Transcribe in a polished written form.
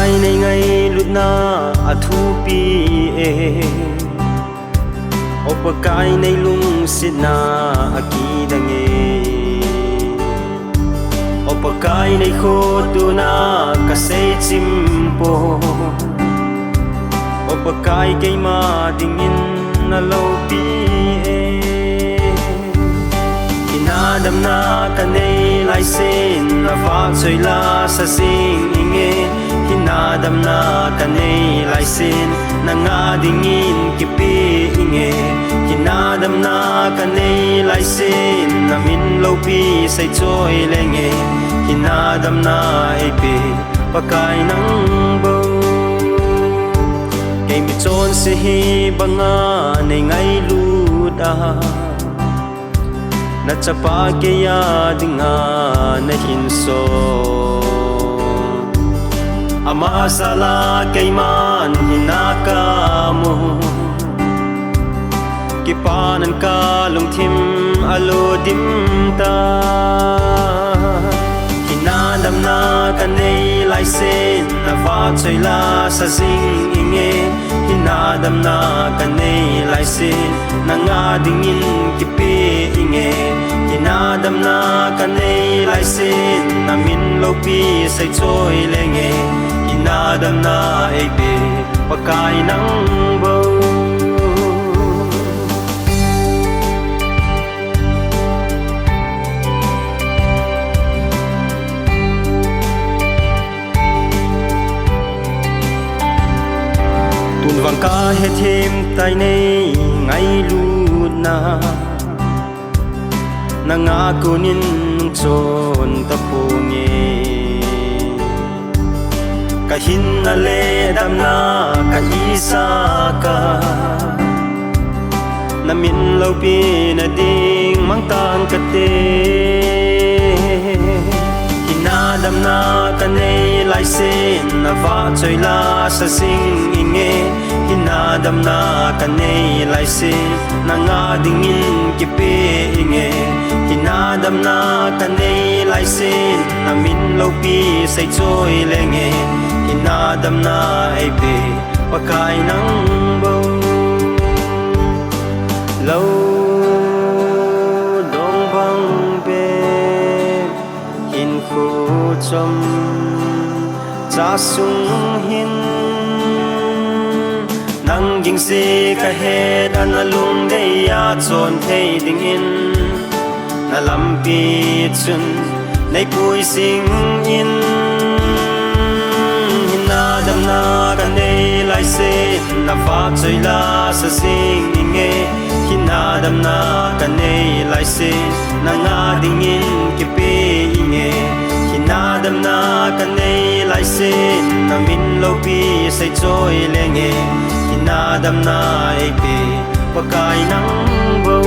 pakai Neingailutna athu pi e o pakai nei lung sina akidange o pakai nei khotuna kasei chimpo o pakai keima dingin na lo pi e inadam na kanei lai sin na vahchoila sa sing inge hinadam na kanei lai sin na nga dingin kipi inge hinadam na kanei lai sin na min lo pi sai choi lenge hinadam na epe pakai nang bo kay mi chon se hi banga Neingailutna na chapa ke ya dinga na hinso ama sala kay man hinaka mo kipanan ka lungthim alo dimta hinadam na kanei lai sen na vahchoila sa sing inge hinadam na kanei lai sen na nga dingin kipi inge hinadam na kanei lai sen na min lo pi sai choi lenge hinadam na epe pakai nang bo vang ka he thêm tai Neingailutna na nga kunin chon ta punge ka hin na le dam na ka isa ka na min lo pi na ding mang tang ka te hinadam na kanei lai sen na vahchoila sa sing inge hinadam na kanei lai sen na nga dingin kipi inge hinadam na kanei lai sen na min lo pi sai choi lenge hinadam na epe pakai nang bo lo dong bang pe hin khu chom cha sung hin nang ging se ka he dan alung de ya chon thei ding in na lampi chun nei pui sing in hinadam na kanei lai se na vahchoila sa sing inge hinadam na kanei lai se na nga dingin kipi inge hinadam na kanei lai sen na min lo pi sai choi lenge hinadam na epe pakai nang bo